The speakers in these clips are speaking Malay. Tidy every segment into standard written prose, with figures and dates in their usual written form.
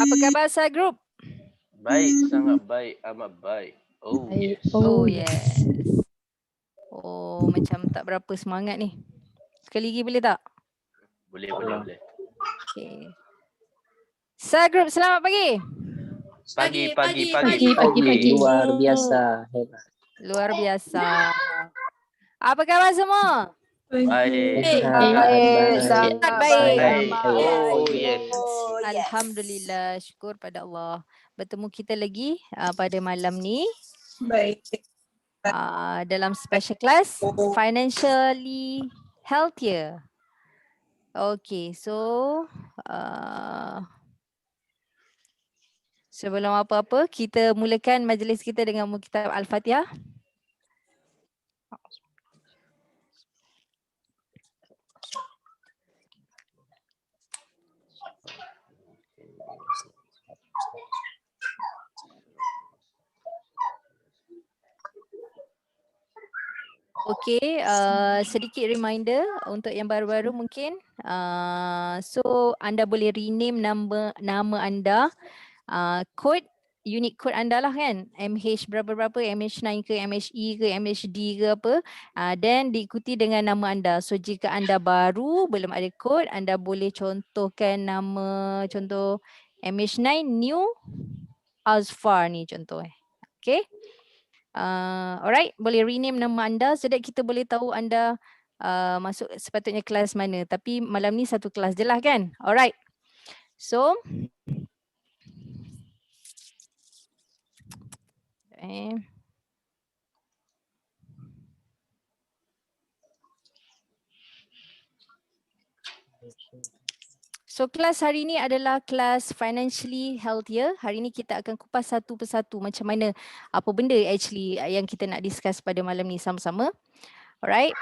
Apa khabar Side Group? Baik, sangat baik, amat baik. Oh Baik. yes. Oh yes. Oh macam tak berapa semangat ni. Sekali lagi boleh tak? Boleh, boleh. Okay. Side Group selamat pagi. Pagi. Luar biasa. Hebat. Luar biasa. Apa khabar semua? Baik. Sangat baik. Oh yes. Alhamdulillah, syukur pada Allah. Bertemu kita lagi pada malam ni Baik. dalam special class Financially Healthier. Okay, so sebelum apa-apa kita mulakan majlis kita dengan kitab Al-Fatihah. Okay, sedikit reminder untuk yang baru-baru mungkin. So anda boleh rename nama anda, kod, unit kod anda lah kan, MH berapa-berapa, MH9 ke, MHE ke, MHD ke apa. Then diikuti dengan nama anda. So jika anda baru, belum ada kod, anda boleh contohkan nama, contoh MH9 New Azfar ni contoh. Okay. Alright, boleh rename nama anda so that kita boleh tahu anda masuk sepatutnya kelas mana. Tapi malam ni satu kelas je lah kan. Alright. So So kelas hari ni adalah kelas Financially Healthier. Hari ni kita akan kupas satu persatu macam mana, apa benda actually yang kita nak discuss pada malam ni sama-sama. Alright.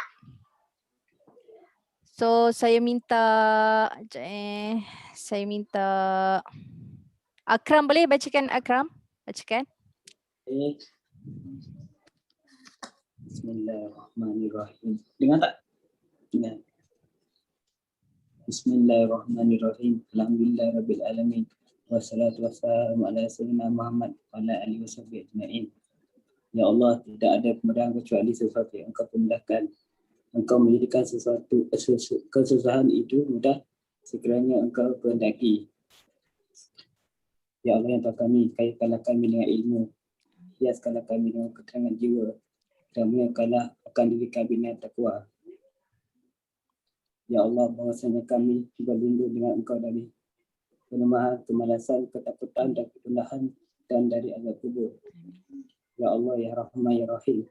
So saya minta Akram, boleh bacakan Akram? Bacakan. Bismillahirrahmanirrahim. Dengar tak? Dengar. Bismillahirrahmanirrahim. Alhamdulillahirabbil alamin. Wassalatu wassalamu ala sayyidina Muhammad wa ala alihi washabbihi ajma'in. Ya Allah, tidak ada kemudahan kecuali sesuatu yang Engkau permudahkan. Engkau menjadikan sesuatu kesusahan itu mudah sekiranya Engkau kehendaki. Ya Allah yang tahu kami, kayakanlah kami dengan ilmu, hiaskanlah kami dengan keterangan jiwa, dan muliakanlah akan diri kami dengan takwa. Ya Allah, bahwasanya kami berlindung dengan Engkau dari kelemahan, kemalasan, ketakutan dan kegundahan dan dari azab kubur. Ya Allah, ya Rahman, ya Rahim.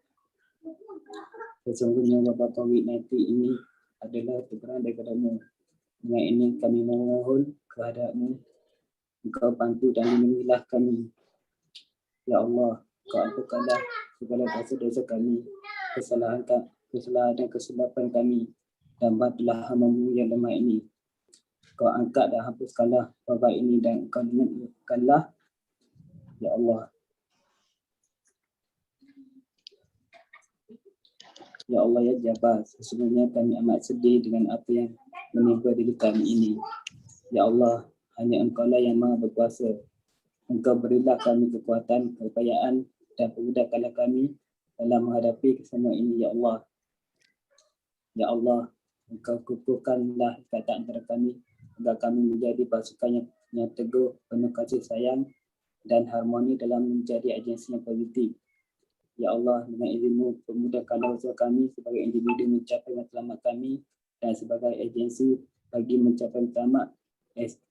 Sesungguhnya wabah COVID-19 ini adalah teguran daripada-Mu. Dengan ini kami memohon kehadap-Mu, Engkau bantu dan lindungilah kami. Ya Allah, Kau ampunkanlah segala dosa-dosa kami, kesalahan dan kesilapan kami, dan bantulah hamba-Mu yang lemah ini. Kau angkat dan hapuskanlah wabak ini dan Kau lindungikanlah. Ya Allah. Ya Allah, ya Jabbar, sesungguhnya kami amat sedih dengan apa yang menimpa diri kami ini. Ya Allah, hanya Engkau-lah yang Maha berkuasa. Engkau berilah kami kekuatan, keupayaan dan permudahkanlah kami dalam menghadapi kesemua ini, ya Allah. Ya Allah, Engkau kukuhkanlah ikatan antara kami agar kami menjadi pasukan yang teguh, penuh kasih sayang dan harmoni dalam menjadi agensi yang positif. Ya Allah, dengan izin-Mu, permudahkanlah usaha kami sebagai individu mencapai matlamat kami dan sebagai agensi bagi mencapai matlamat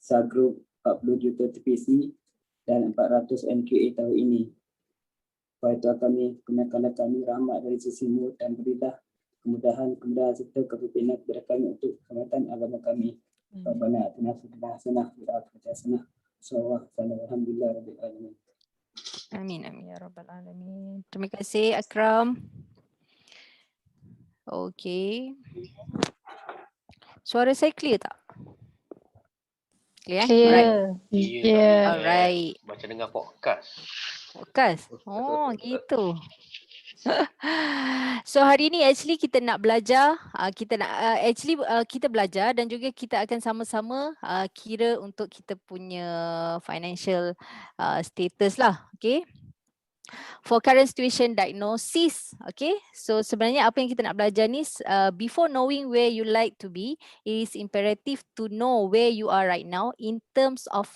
Sa Group 40 juta TPC dan 400 NQA tahun ini. Wahai Tuhan kami, kurniakanlah kami rahmat dari sisi-Mu dan berilah kemudahan serta kepimpinan kepada kami untuk keselamatan agama kami. Rabbana atina fid dunya hasanah wa fil akhirati hasanah. Alhamdulillahirabbil alamin. Amin amin ya rabbal alamin. Terima kasih Akram. Okay. Suara saya clear tak? Clear? Alright. Macam dengar podcast. Podcast. Oh gitu. So hari ni actually kita nak belajar, kita belajar dan juga kita akan sama-sama kira untuk kita punya financial status lah, okay. For current situation diagnosis, okay. So sebenarnya apa yang kita nak belajar ni, before knowing where you like to be, it is imperative to know where you are right now in terms of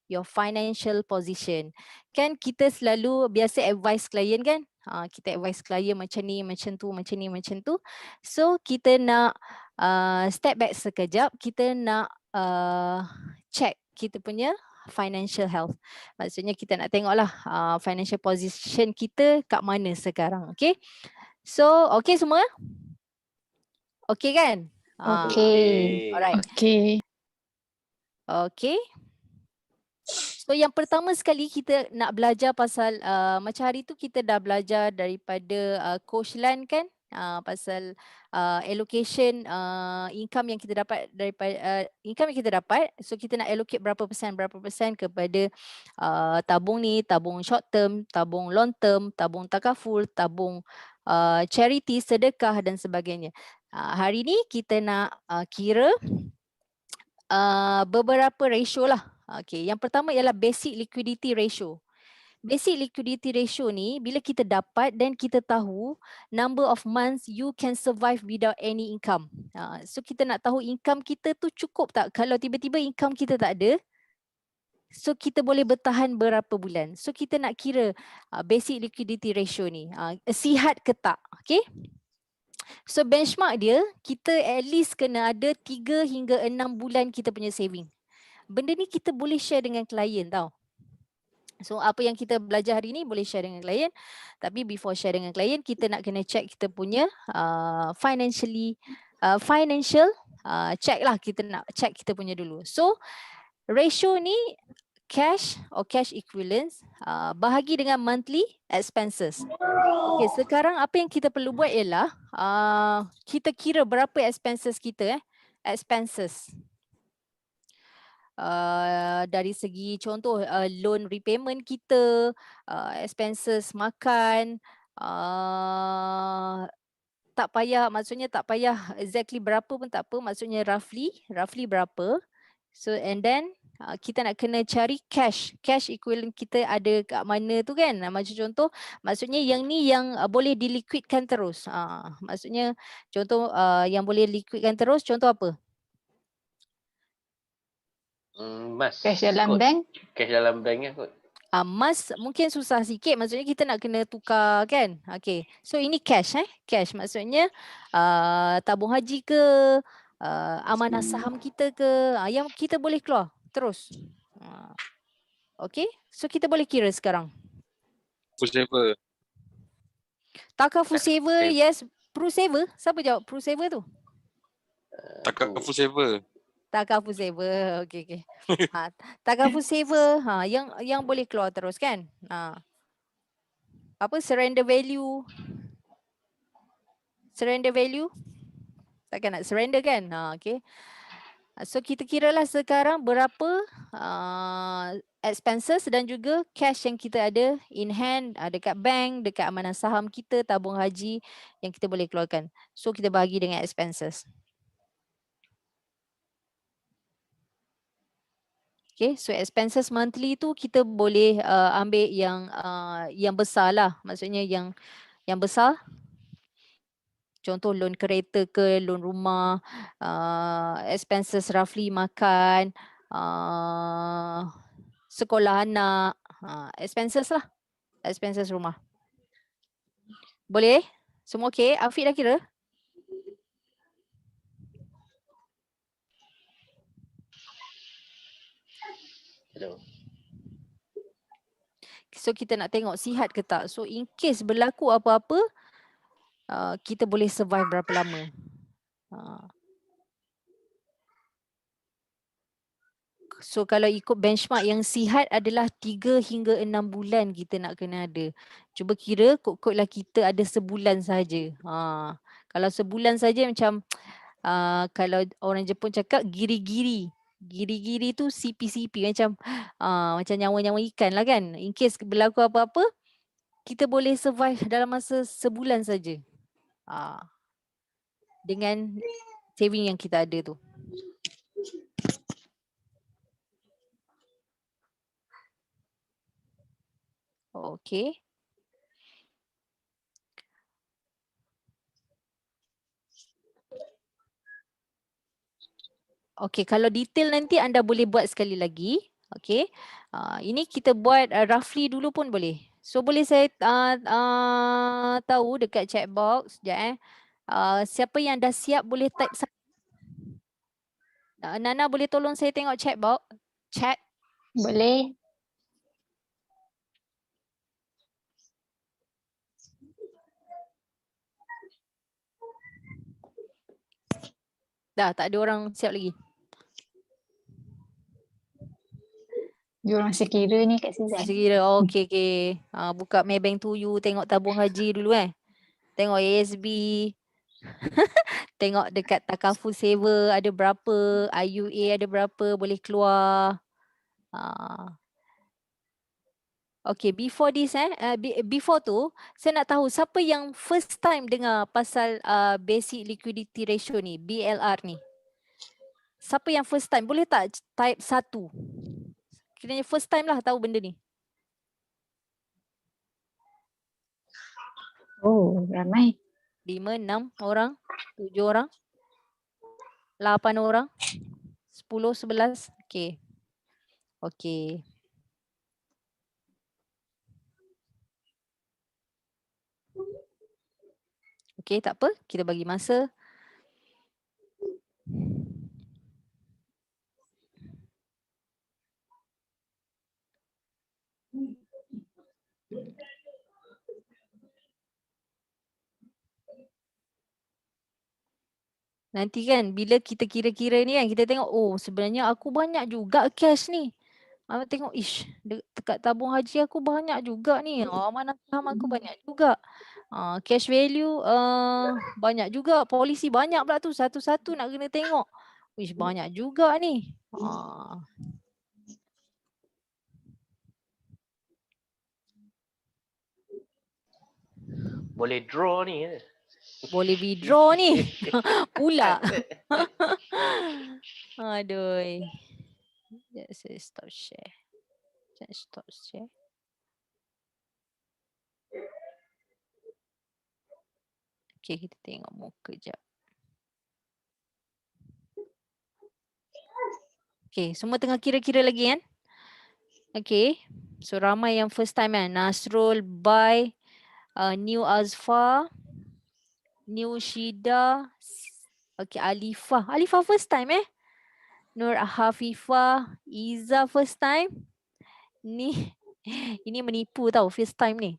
your financial position. Kan kita selalu biasa advise klien kan, kita advise klien macam ni, macam tu, macam ni, macam tu. So kita nak step back sekejap, kita nak check kita punya financial health. Maksudnya kita nak tengoklah financial position kita kat mana sekarang. Okay. So okay semua? Okay kan? Okay. Alright. Okay. Okay. So yang pertama sekali kita nak belajar pasal macam hari tu kita dah belajar daripada Coach Lan kan, pasal allocation income yang kita dapat daripada income yang kita dapat. So kita nak allocate berapa persen kepada tabung ni, tabung short term, tabung long term, tabung takaful, tabung charity, sedekah dan sebagainya. Hari ni kita nak kira beberapa ratio lah. Okay, yang pertama ialah basic liquidity ratio. Basic liquidity ratio ni bila kita dapat dan kita tahu number of months you can survive without any income. So kita nak tahu income kita tu cukup tak. Kalau tiba-tiba income kita tak ada, so kita boleh bertahan berapa bulan. So kita nak kira basic liquidity ratio ni, sihat ke tak. Okay. So benchmark dia, kita at least kena ada 3 hingga 6 bulan kita punya saving. Benda ni kita boleh share dengan klien tau. So apa yang kita belajar hari ni boleh share dengan klien. Tapi before share dengan klien, kita nak kena check kita punya financial check lah. Kita nak check kita punya dulu. So ratio ni cash or cash equivalents bahagi dengan monthly expenses. Okay, sekarang apa yang kita perlu buat ialah kita kira berapa expenses kita expenses. Dari segi contoh loan repayment kita, expenses makan, tak payah, maksudnya tak payah exactly berapa pun tak apa, maksudnya roughly berapa. So and then kita nak kena cari cash equivalent kita ada kat mana tu kan. Macam contoh, maksudnya yang ni yang boleh diliquidkan terus. Maksudnya contoh yang boleh liquidkan terus, contoh apa? Mas. Cash dalam kot. bank. Cash dalam bank ya kot. Mas mungkin susah sikit, maksudnya kita nak kena tukar kan. Okay, so ini cash cash maksudnya tabung haji ke, amanah saham kita ke, yang kita boleh keluar terus. Okay, so kita boleh kira sekarang. Full saver. Takaful saver, yes. Pro saver, siapa jawab pro saver tu? Takkan full saver. Takaful saver, okay. Takaful saver, yang boleh keluar terus kan. Apa surrender value? Surrender value? Takkan nak surrender kan? Okay. So kita kiralah sekarang berapa expenses dan juga cash yang kita ada in hand, dekat bank, dekat amanah saham kita, tabung haji yang kita boleh keluarkan. So kita bahagi dengan expenses. Okay, so expenses monthly tu kita boleh ambil yang besar lah. Maksudnya yang besar. Contoh loan kereta ke, loan rumah, expenses roughly makan, sekolah anak, expenses lah. Expenses rumah. Boleh? Semua okay? Afiq dah kira? Hello. So kita nak tengok sihat ke tak. So in case berlaku apa-apa, kita boleh survive berapa lama. So kalau ikut benchmark yang sihat adalah 3 hingga 6 bulan kita nak kena ada. Cuba kira kot-kotlah kita ada sebulan saja. Kalau sebulan saja macam kalau orang Jepun cakap giri-giri. Giri-giri tu CP-CP macam nyawa-nyawa ikan lah kan. In case berlaku apa-apa, kita boleh survive dalam masa sebulan saja. Dengan saving yang kita ada tu. Okay. Okay, kalau detail nanti anda boleh buat sekali lagi. Okay. Ini kita buat roughly dulu pun boleh. So boleh saya tahu dekat chat box. Sekejap siapa yang dah siap boleh type. Nana boleh tolong saya tengok chat box? Chat. Boleh. Dah tak ada orang siap lagi. Diorang sekira ni kat Suzan. Saya kira okey. Buka Maybank to you, tengok tabung haji dulu Tengok ASB. Tengok dekat Takaful Saver ada berapa, IUA ada berapa, boleh keluar. Okay, before this before tu saya nak tahu siapa yang first time dengar pasal basic liquidity ratio ni, BLR ni. Siapa yang first time? Boleh tak type 1? Kiranya first time lah tahu benda ni. Oh, ramai. 5, 6 orang, 7 orang, 8 orang, 10, 11. Okay. Okay. Okay, tak apa. Kita bagi masa. Nanti kan bila kita kira-kira ni kan, kita tengok sebenarnya aku banyak juga cash ni. Tengok dekat tabung haji aku banyak juga ni. Mana saham aku banyak juga. Cash value banyak juga. Polisi banyak pula tu. Satu-satu nak kena tengok. Banyak juga ni. Boleh draw ni. Boleh withdraw ni. Pula. Aduh. Saya stop share. Okay, kita tengok muka jap. Okay, semua tengah kira-kira lagi kan? Okay, so ramai yang first time kan. Nasrul, Bai, New Azfar, New Shida, okay, Alifah. Alifah first time Nur Hafifah, Iza first time. Ini menipu tau first time ni.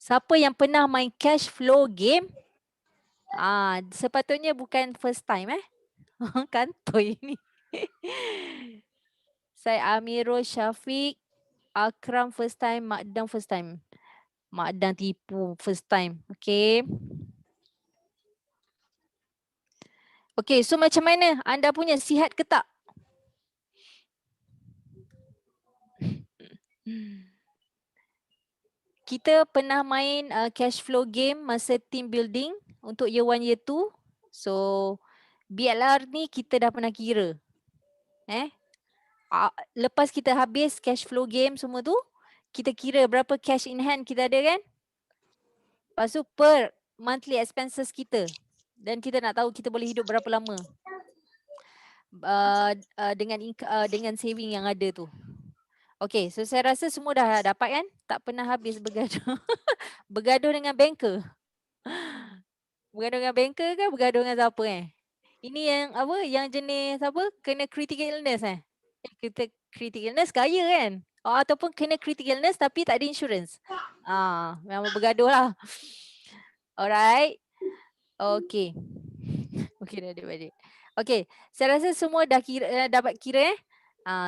Siapa yang pernah main cash flow game? Sepatutnya bukan first time Kantoi ni. Saya Amirul Syafiq, Akram first time, Mak Dang first time. Mak Dang tipu first time. Okay. Okay, so macam mana? Anda punya sihat ke tak? Kita pernah main cash flow game masa team building untuk year 1, year 2. So BLR ni kita dah pernah kira. Lepas kita habis cash flow game semua tu, kita kira berapa cash in hand kita ada kan? Lepas tu per monthly expenses kita. Dan kita nak tahu kita boleh hidup berapa lama. Dengan saving yang ada tu. Okay, so saya rasa semua dah dapat kan? Tak pernah habis bergaduh. Bergaduh dengan banker. Bergaduh dengan banker ke bergaduh dengan siapa Ini yang apa? Yang jenis apa? Kena critical illness Kita critical illness kaya kan? Ataupun kena critical illness tapi tak ada insurance. Memang bergaduh lah. Alright. Okay. Okay, dah ada balik. Okay, saya rasa semua dah dapat kira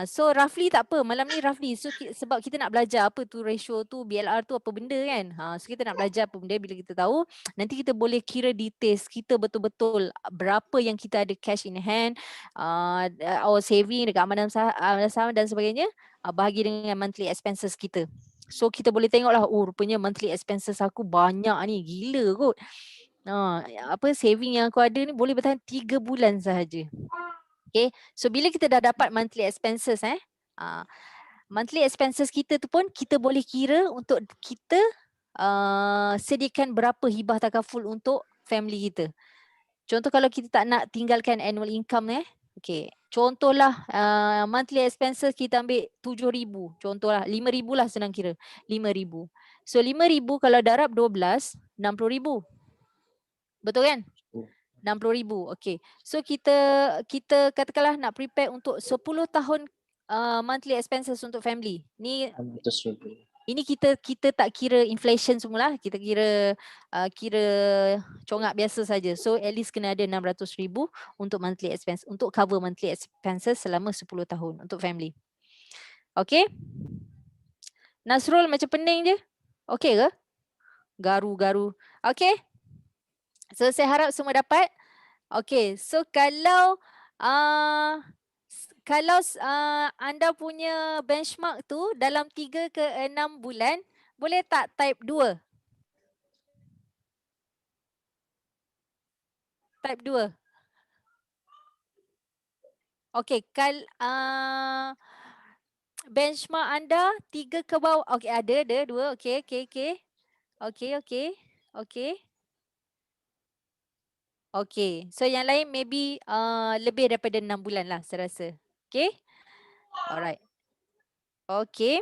so roughly tak apa, malam ni roughly. So sebab kita nak belajar apa tu ratio tu, BLR tu apa benda kan. So kita nak belajar apa benda, bila kita tahu, nanti kita boleh kira details kita betul-betul berapa yang kita ada cash in hand, our saving dekat amanan saham dan sebagainya, bahagi dengan monthly expenses kita. So kita boleh tengok lah, oh rupanya monthly expenses aku banyak ni, gila kot. Saving yang aku ada ni boleh bertahan 3 bulan sahaja. Okay, so bila kita dah dapat monthly expenses monthly expenses kita tu pun kita boleh kira untuk kita sediakan berapa hibah takaful untuk family kita. Contoh kalau kita tak nak tinggalkan annual income okay, contohlah monthly expenses kita ambil 7,000, contohlah 5,000 lah senang kira, 5,000. So 5,000 kalau darab 12, 60,000. Betul kan? 60,000. Okay. So kita katakanlah nak prepare untuk 10 tahun monthly expenses untuk family. Ni 600,000. ini kita tak kira inflation semula, kita kira congak biasa saja. So at least kena ada 600,000 untuk monthly expense, untuk cover monthly expenses selama 10 tahun untuk family. Okay? Nasrul macam pening je. Okay ke? Garu-garu. Okay? So saya harap semua dapat. Okay, so kalau anda punya benchmark tu dalam 3 ke 6 bulan, boleh tak type 2? Type 2. Okay, benchmark anda 3 ke bawah. Okay, ada 2. Okay. Okay, so yang lain maybe lebih daripada 6 bulan lah saya rasa. Okay, alright. Okay,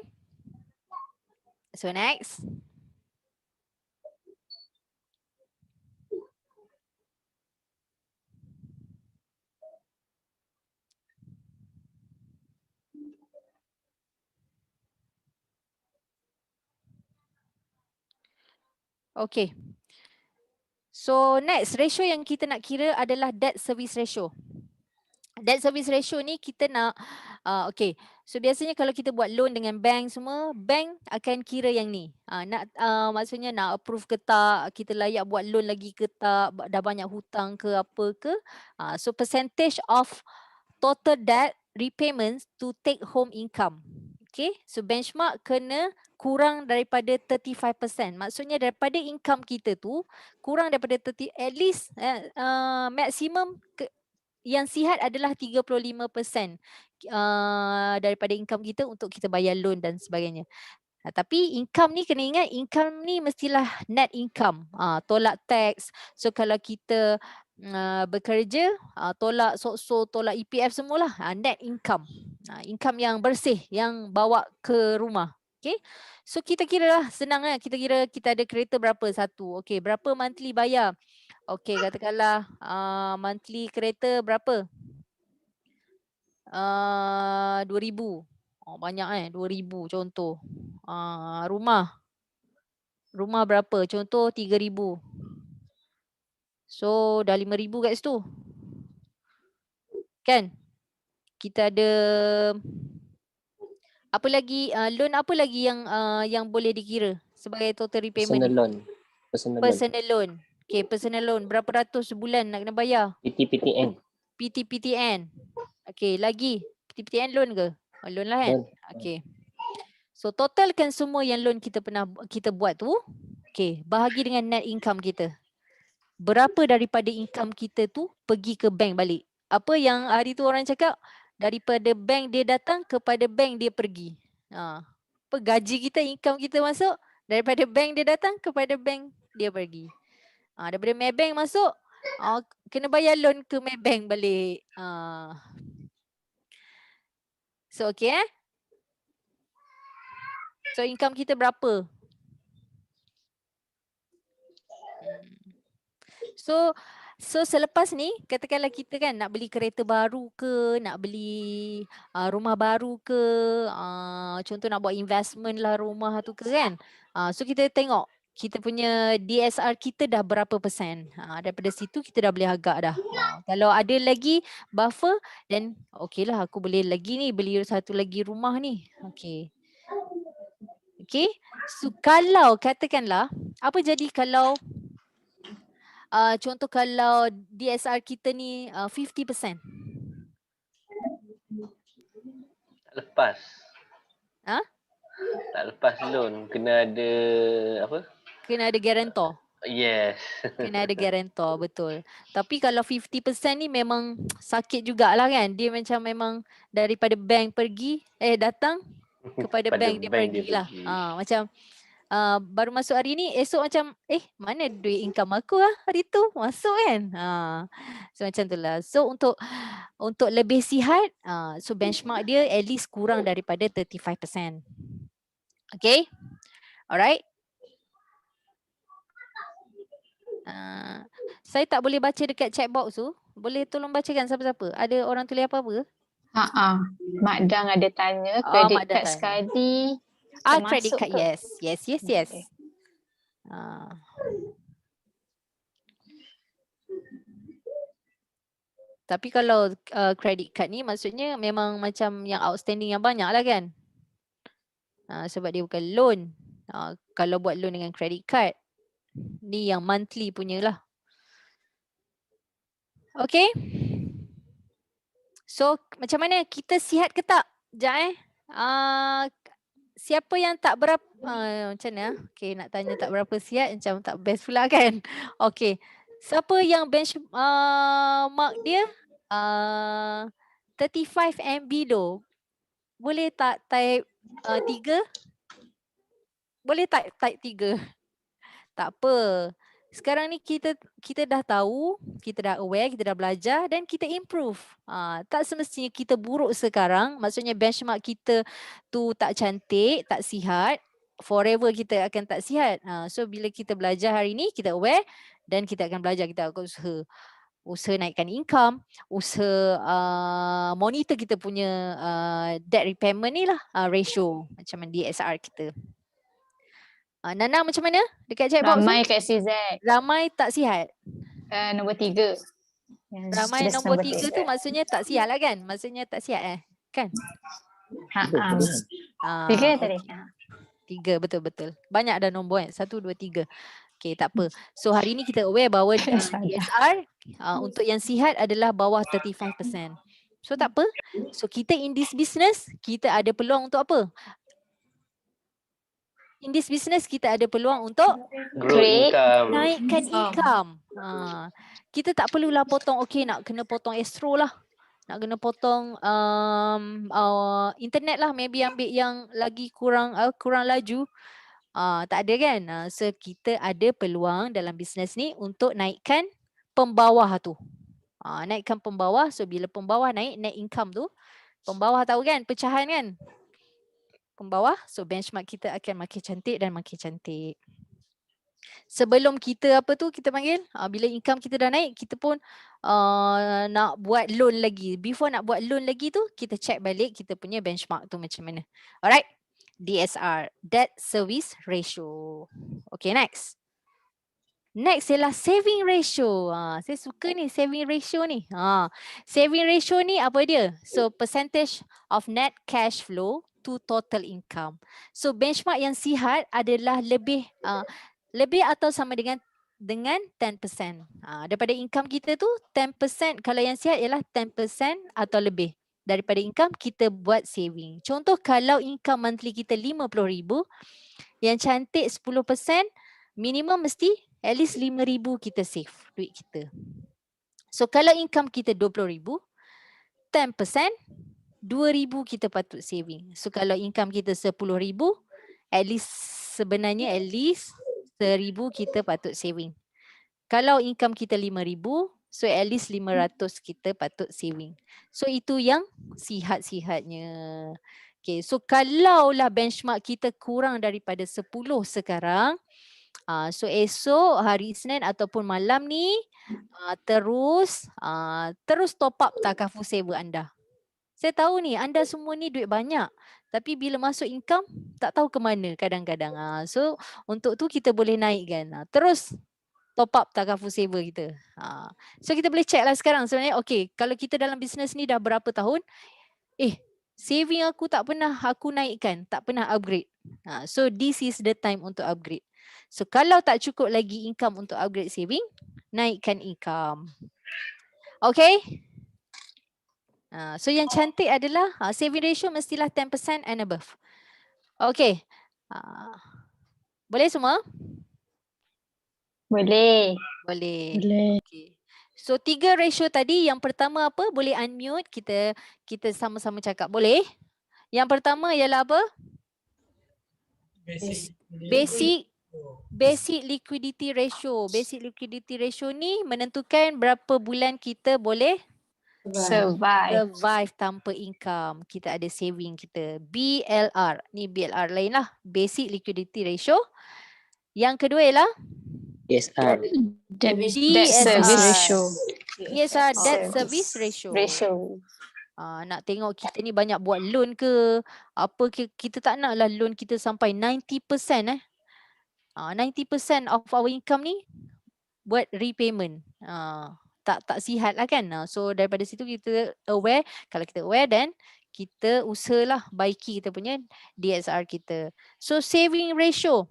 so next. Okay. So next ratio yang kita nak kira adalah debt service ratio. Debt service ratio ni kita nak okay. So biasanya kalau kita buat loan dengan bank semua, bank akan kira yang ni. Maksudnya nak approve ke tak, kita layak buat loan lagi ke tak, dah banyak hutang ke apa ke. So percentage of total debt repayments to take home income. Okay, so benchmark kena kurang daripada 35%. Maksudnya daripada income kita tu kurang daripada at least maksimum yang sihat adalah 35% daripada income kita untuk kita bayar loan dan sebagainya. Tapi income ni kena ingat, income ni mestilah net income, tolak tax. So kalau kita bekerja, tolak SOCSO, tolak EPF semualah, net income. Income yang bersih yang bawa ke rumah. Okay, so kita kira lah, senang lah. Kita kira kita ada kereta berapa satu. Okay, berapa monthly bayar. Okay, katakanlah monthly kereta berapa? 2,000. Oh, banyak 2,000 contoh. Rumah berapa? Contoh 3,000. So dah 5,000 kat situ. Kan? Kita ada apa lagi, loan apa lagi yang boleh dikira sebagai total repayment? Personal loan. Okay, personal loan berapa ratus sebulan nak kena bayar? PTPTN. Okay, lagi PTPTN loan ke? Loan lah kan? Okay. So totalkan semua yang loan kita buat tu, okay, bahagi dengan net income kita. Berapa daripada income kita tu pergi ke bank balik? Apa yang hari tu orang cakap, daripada bank dia datang kepada bank dia pergi. Apa gaji kita, income kita masuk, daripada bank dia datang kepada bank dia pergi. Daripada Maybank masuk, kena bayar loan ke Maybank balik. So okay So income kita berapa? So selepas ni, katakanlah kita kan nak beli kereta baru ke, nak beli rumah baru ke, contoh nak buat investment lah rumah tu ke kan. So kita tengok kita punya DSR kita dah berapa persen. Daripada situ kita dah boleh agak dah. Kalau ada lagi buffer, then okay lah, aku boleh lagi ni beli satu lagi rumah ni. Okay. Okay. So kalau katakanlah, apa jadi kalau contoh kalau DSR kita ni 50%. Tak lepas. Ha? Tak lepas loan kena ada apa? Kena ada guarantor. Yes. Kena ada guarantor, betul. Tapi kalau 50% ni memang sakit jugalah kan. Dia macam memang daripada bank pergi, datang kepada Pada bank dia pergilah. Macam baru masuk hari ni, esok macam mana duit income aku hari tu masuk kan. So macam tu lah. So untuk lebih sihat, so benchmark dia at least kurang daripada 35%. Okay, alright. Saya tak boleh baca dekat chat box tu. Boleh tolong bacakan siapa-siapa? Ada orang tulis apa-apa? Mak Dang ada tanya Mak credit Dang card tanya. sekali Credit termasuk card, ke? yes. Okay. Tapi kalau credit card ni maksudnya memang macam yang outstanding yang banyak lah kan. Sebab dia bukan loan. Kalau buat loan dengan credit card, ni yang monthly punya lah. Okay. So macam mana, kita sihat ke tak? Sekejap siapa yang tak berapa, macam mana? Okay, nak tanya tak berapa sihat macam tak best pula kan. Okay. Siapa yang benchmark dia 35 MB below? Boleh tak type 3? Boleh type 3? Tak apa. Sekarang ni kita dah tahu, kita dah aware, kita dah belajar dan kita improve. Tak semestinya kita buruk sekarang, maksudnya benchmark kita tu tak cantik, tak sihat, forever kita akan tak sihat. So bila kita belajar hari ni, kita aware dan kita akan belajar, kita akan usaha naikkan income, usaha monitor kita punya debt repayment ni lah, ratio macam DSR kita. Nana macam mana dekat chat box tu? Ramai kat CZ. Ramai tak sihat. Nombor 3. Ramai nombor 3 tu maksudnya tak sihat lah kan? Maksudnya tak sihat kan? 3 tadi. 3, betul-betul. Banyak dah nombor 1, 2, 3. Okay, tak apa. So hari ni kita aware bahawa DSR untuk yang sihat adalah bawah 35%. So tak apa. So kita in this business, kita ada peluang untuk apa? In this business kita ada peluang untuk Grow income. naikkan income. Kita tak perlulah potong, nak kena potong Astro lah. Nak kena potong internet lah, maybe ambil yang lagi kurang laju. Tak ada kan? So kita ada peluang dalam bisnes ni untuk naikkan pembawah tu. Naikkan pembawah, so bila pembawah naik, net income tu, pembawah tahu kan, pecahan kan? Pembawah, so benchmark kita akan makin cantik dan makin cantik. Sebelum kita kita panggil, bila income kita dah naik, kita pun nak buat loan lagi. Before nak buat loan lagi tu, kita check balik kita punya benchmark tu macam mana. Alright, DSR, Debt Service Ratio. Okay, next. Next ialah saving ratio. Saya suka ni saving ratio ni. Saving ratio ni apa dia? So percentage of net cash flow to total income. So benchmark yang sihat adalah lebih atau sama dengan 10%. Daripada income kita tu 10%, kalau yang sihat ialah 10% atau lebih daripada income kita buat saving. Contoh kalau income monthly kita 50,000, yang cantik 10%, minimum mesti at least 5,000 kita save duit kita. So kalau income kita 20,000, 10%, 2,000 kita patut saving. So kalau income kita 10,000, at least 1,000 kita patut saving. Kalau income kita 5,000, so at least 500 kita patut saving. So itu yang sihat-sihatnya. Okay, so kalaulah benchmark kita kurang daripada 10 sekarang, so esok hari Isnin ataupun malam ni terus top up Takaful Saver anda. Saya tahu ni anda semua ni duit banyak, tapi bila masuk income tak tahu ke mana kadang-kadang. So untuk tu kita boleh naikkan. Terus top up Takaful Saver kita. So kita boleh check lah sekarang sebenarnya. Okay, kalau kita dalam bisnes ni dah berapa tahun, saving aku tak pernah aku naikkan, tak pernah upgrade. So this is the time untuk upgrade. So kalau tak cukup lagi income untuk upgrade saving, naikkan income. Okay. So yang cantik adalah saving ratio mestilah 10% and above. Okay. Boleh semua? Boleh. Boleh. Boleh. Okay. So 3 ratio tadi, yang pertama apa? Boleh unmute, kita sama-sama cakap. Boleh? Yang pertama ialah apa? Basic liquidity ratio. Basic liquidity ratio ni menentukan berapa bulan kita boleh survive tanpa income. Kita ada saving kita. BLR. Ni BLR lain lah. Basic liquidity ratio. Yang kedua ialah DSR. Debt DSR. service ratio. DSR, debt service Service ratio. Nak tengok kita ni banyak buat loan ke apa ke, kita tak naklah loan kita sampai 90%. 90% of our income ni buat repayment. Tak sihat lah kan. So daripada situ kita aware. Kalau kita aware, then kita usahalah baiki kita punya DSR kita. So saving ratio.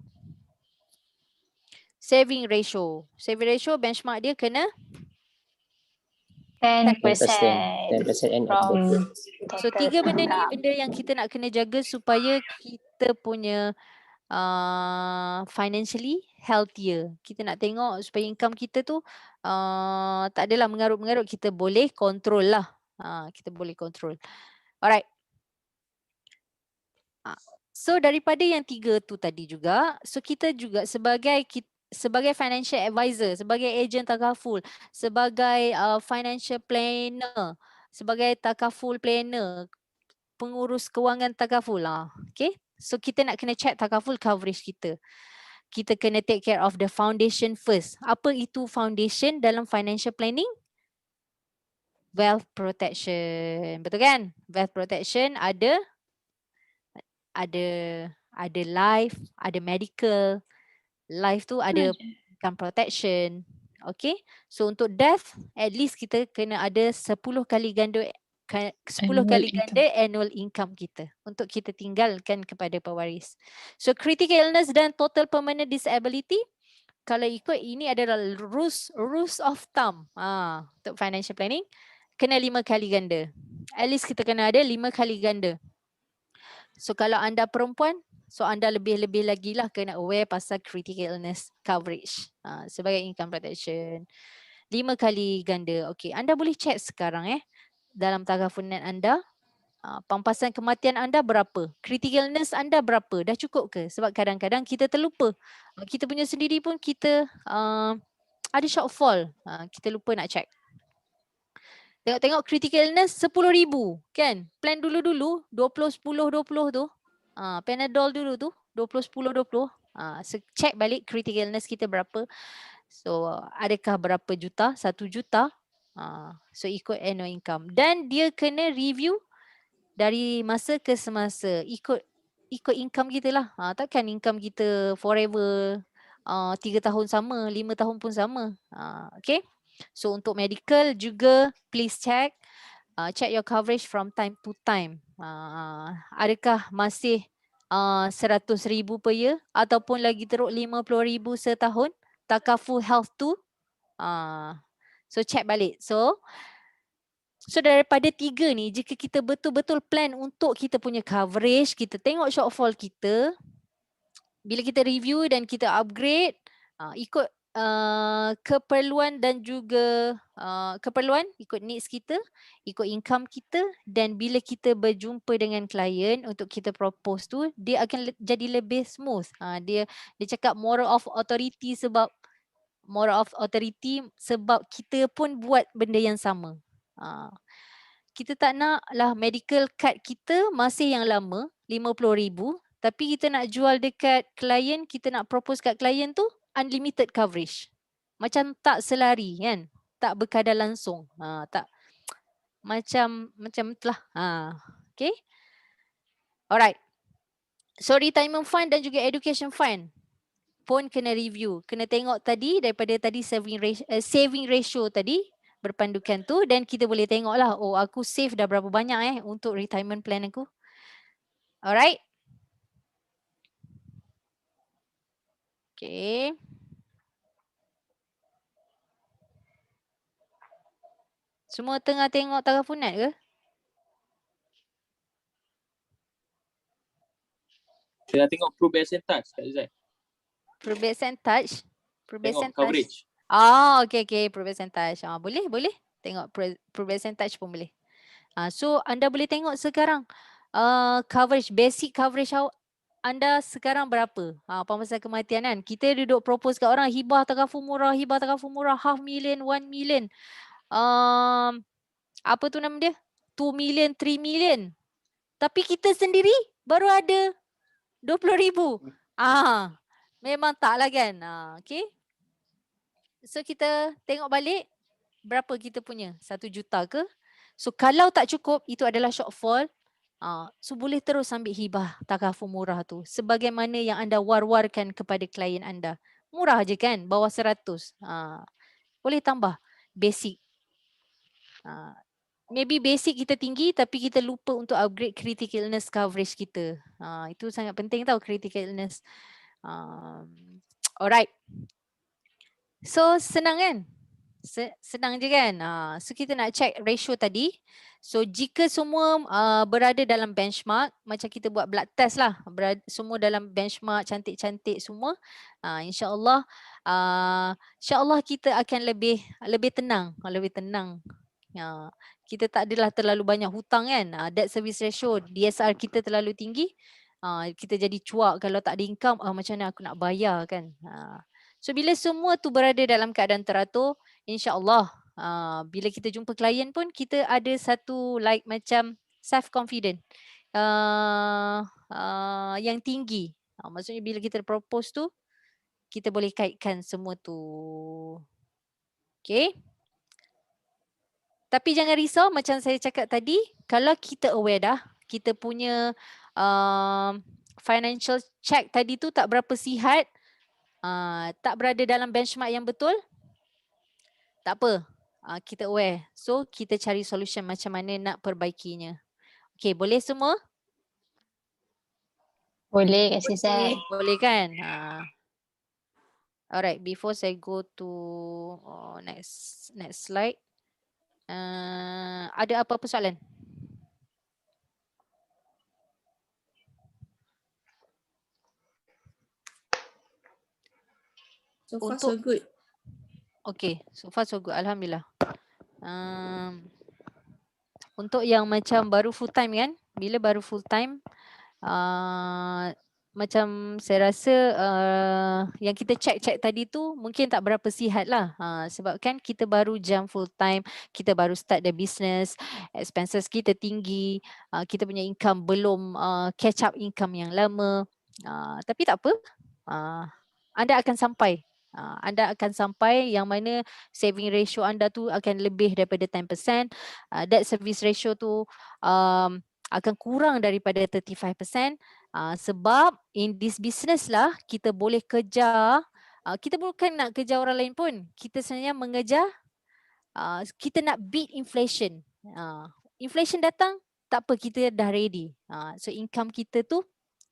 Saving ratio benchmark dia kena 10% 10% and from above. So 3 benda ni benda yang kita nak kena jaga supaya kita punya financially healthier. Kita nak tengok supaya income kita tu tak adalah mengarut-mengarut, kita boleh control lah. Kita boleh control. Alright. So daripada yang 3 tu tadi juga, so kita juga sebagai financial advisor, sebagai agent takaful, sebagai financial planner, sebagai takaful planner, pengurus kewangan takaful lah. Okay. So kita nak kena check takaful coverage kita. Kita kena take care of the foundation first. Apa itu foundation dalam financial planning? Wealth protection. Betul kan? Wealth protection ada life, ada medical. Life tu ada income protection. Okay. So untuk death, at least kita kena ada 10 kali ganda annual income kita untuk kita tinggalkan kepada pewaris. So critical illness dan total permanent disability, kalau ikut ini adalah rules of thumb untuk financial planning, kena 5 kali ganda. At least kita kena ada 5 kali ganda. So kalau anda perempuan, so anda lebih-lebih lagi lah kena aware pasal critical illness coverage sebagai income protection. 5 kali ganda. Okay, anda boleh check sekarang dalam takafunan anda, pampasan kematian anda berapa? Critical illness anda berapa? Dah cukup ke? Sebab kadang-kadang kita terlupa. Kita punya sendiri pun kita ada shortfall. Kita lupa nak check. Tengok critical illness 10,000 kan? Plan dulu-dulu 20-10-20 tu. Panadol dulu tu 20-10-20. So check balik critical illness kita berapa. So adakah berapa juta? 1 juta. So ikut annual income. Dan dia kena review dari masa ke semasa. Ikut income kita lah. Takkan income kita forever 3 tahun sama, 5 tahun pun sama. Okay. So untuk medical juga please check. Check your coverage from time to time. Adakah masih 100,000 per year ataupun lagi teruk 50,000 setahun? Takaful health tu. So check balik. So daripada 3 ni, jika kita betul-betul plan untuk kita punya coverage, kita tengok shortfall kita, bila kita review dan kita upgrade, ikut keperluan dan juga keperluan, ikut needs kita, ikut income kita, dan bila kita berjumpa dengan klien untuk kita propose tu, dia akan jadi lebih smooth. Dia cakap moral of authority sebab kita pun buat benda yang sama. Kita tak nak lah medical card kita masih yang lama 50,000, tapi kita nak jual dekat klien, kita nak propose kat klien tu unlimited coverage. Macam tak selari kan, tak berkadar langsung. Tak macam itulah. Okay. Alright. So retirement fund dan juga education fund pun kena review. Kena tengok tadi, daripada tadi saving ratio tadi, berpandukan tu, dan kita boleh tengok lah, oh aku save dah berapa banyak untuk retirement plan aku. Alright. Okay. Semua tengah tengok takafunat ke? Tengah tengok percentage Kak Zai. Percentage. Tengok coverage. Okay. Percentage. Boleh. Tengok percentage pun boleh. So anda boleh tengok sekarang coverage, basic coverage anda sekarang berapa? Pemasaran kematian kan. Kita duduk propose kat orang hibah takaful murah, 500,000, 1 million. Apa tu nama dia? 2 million, 3 million. Tapi kita sendiri baru ada 20,000. Memang tak lah kan. Okay. So kita tengok balik berapa kita punya? 1 juta ke? So kalau tak cukup, itu adalah shortfall. So boleh terus ambil hibah takaful murah tu. Sebagaimana yang anda war-warkan kepada klien anda. Murah je kan? Bawah 100. Boleh tambah basic. Maybe basic kita tinggi tapi kita lupa untuk upgrade critical illness coverage kita. Itu sangat penting tau, critical illness. Alright. So senang kan? Senang je kan? So kita nak check ratio tadi. So jika semua berada dalam benchmark, macam kita buat blood test lah, semua dalam benchmark, cantik-cantik semua, insyaAllah kita akan lebih tenang. Kita tak adalah terlalu banyak hutang kan. Debt service ratio, DSR kita terlalu tinggi, kita jadi cuak kalau tak ada income, macam mana aku nak bayar kan. So bila semua tu berada dalam keadaan teratur, insyaAllah bila kita jumpa klien pun kita ada satu macam self confident yang tinggi. Maksudnya bila kita propose tu, kita boleh kaitkan semua tu. Okay. Tapi jangan risau, macam saya cakap tadi, kalau kita aware dah, kita punya financial check tadi tu tak berapa sihat, tak berada dalam benchmark yang betul, tak apa, kita aware. So kita cari solution macam mana nak perbaikinya. Okay, boleh semua? Boleh Kak Zai. Boleh kan? Alright, before saya go to next slide, ada apa-apa soalan? So far so good. Okay, so far so good. Alhamdulillah. Untuk yang macam baru full time kan, bila baru full time, macam saya rasa yang kita check tadi tu mungkin tak berapa sihat lah. Sebab kan kita baru jump full time, kita baru start the business, expenses kita tinggi, kita punya income belum catch up income yang lama. Tapi tak apa, anda akan sampai. Anda akan sampai yang mana saving ratio anda tu akan lebih daripada 10%. Debt service ratio tu akan kurang daripada 35%. Sebab in this business lah kita boleh kejar, kita bukan nak kejar orang lain pun. Kita sebenarnya mengejar, kita nak beat inflation. Inflation datang, tak apa, kita dah ready. So income kita tu,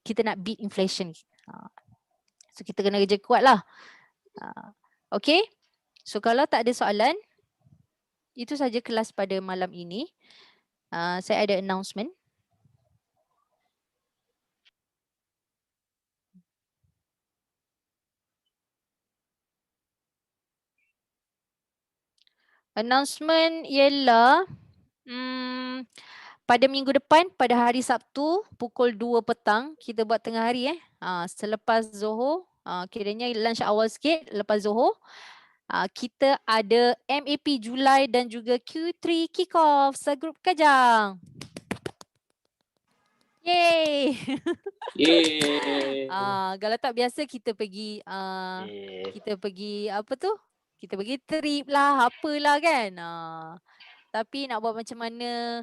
kita nak beat inflation. So kita kena kerja kuat lah. Okay, so kalau tak ada soalan, itu saja kelas pada malam ini. Saya ada announcement. Announcement ialah pada minggu depan, pada hari Sabtu pukul 2 petang, kita buat tengah hari selepas Zohor, kiranya lunch awal sikit lepas Zohor, kita ada MAP Julai dan juga Q3 kick-off segrup Kajang. Yeay. Yeay. Kalau tak biasa kita pergi apa tu? Kita pergi trip lah, apalah kan. Tapi nak buat macam mana,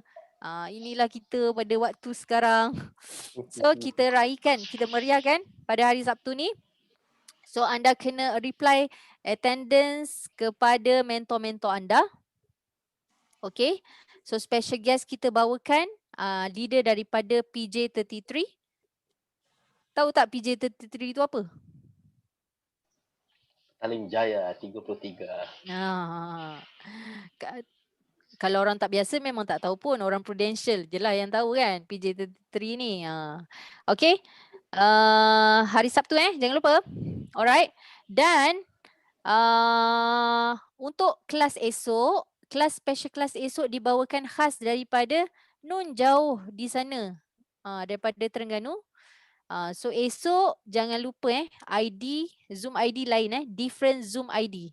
inilah kita pada waktu sekarang. So kita raikan, kita meriahkan pada hari Sabtu ni. So anda kena reply attendance kepada mentor-mentor anda. Okay. So special guest kita bawakan leader daripada PJ33. Tahu tak PJ33 itu apa? Talim Jaya 33. Kalau orang tak biasa memang tak tahu pun. Orang Prudential je lah yang tahu kan PJ33 ni. Okay. Hari Sabtu jangan lupa. Alright. Dan untuk kelas esok, kelas special kelas esok dibawakan khas daripada Nun jauh di sana. Daripada Terengganu. So esok jangan lupa ID, Zoom ID lain different Zoom ID.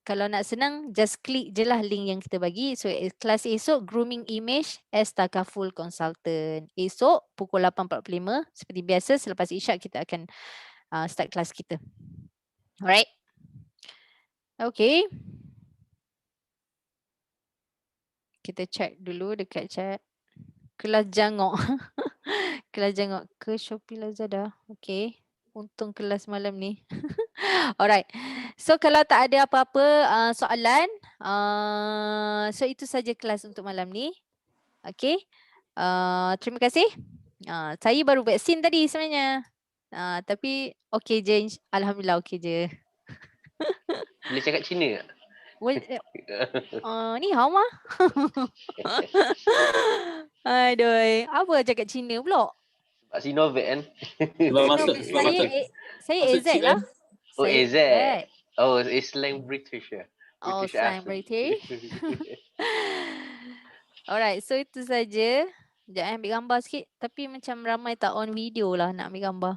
Kalau nak senang, just klik je lah link yang kita bagi. So kelas esok grooming image as Takaful Consultant. Esok pukul 8.45 seperti biasa selepas isyak kita akan start kelas kita. Alright. Okay. Kita check dulu dekat chat. Kelas jangok. Kelas jangok ke Shopee Lazada. Okay. Untung kelas malam ni. Alright. So kalau tak ada apa-apa soalan. So itu saja kelas untuk malam ni. Okay. Terima kasih. Saya baru vaksin tadi sebenarnya. Tapi okay je. Alhamdulillah okay je. Boleh cakap Cina tak? Ni hao mah. Aduh, apa cakap Cina pula? Sebab Sinovac kan? Saya AZ lah. Oh, Saya AZ. Oh, it's slang British ya. Oh, slang British. Alright, so itu saja. Sekejap ambil gambar sikit. Tapi macam ramai tak on video lah nak ambil gambar.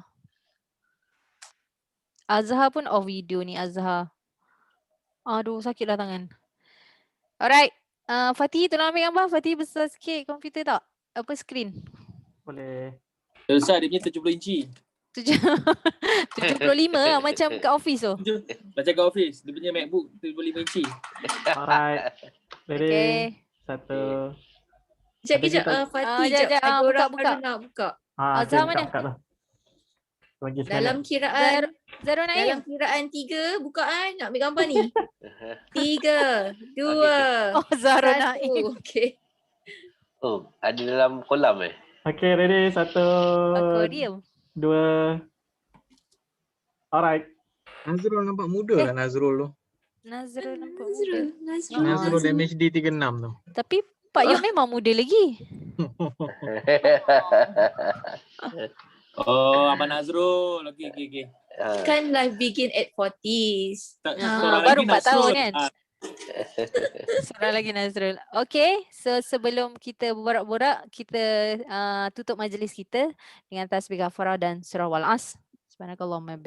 Azhar pun off video ni Azhar. Aduh, sakitlah tangan. Alright. Fatih, tolong ambil gambar. Fatih besar sikit komputer tak? Apa screen? Boleh. Besar dia punya 70 inci. 75 macam kat office tu. Macam kat office. Dia punya MacBook 75 inci. Alright. Ready? Okay. Satu. Kejap, Fatih, Sekejap, ada buka, orang buka. baru nak buka. Azhar mana? Bagi Dalam kiraan, Zaro dalam Naim. kiraan 3, buka nak ambil gambar ni. 3, 2, Oh, Zaro Naim. 1. Okay. Oh, ada dalam kolam Okay, ready? Satu. Aquarium. Dua. Alright. Nazrul nampak muda lah Nazrul tu. Nazrul nampak muda. Nazrul MHD 36 tu. Tapi Pak Yop memang muda lagi. Oh, Abang Nazrul. Okay. Kan life begin at 40s. Baru 4 tahun kan? Seorang lagi Nazrul. Okay, so sebelum kita berborak-borak, kita tutup majlis kita dengan tasbih ghafarah dan surah Wal-As. Subhanakallahumma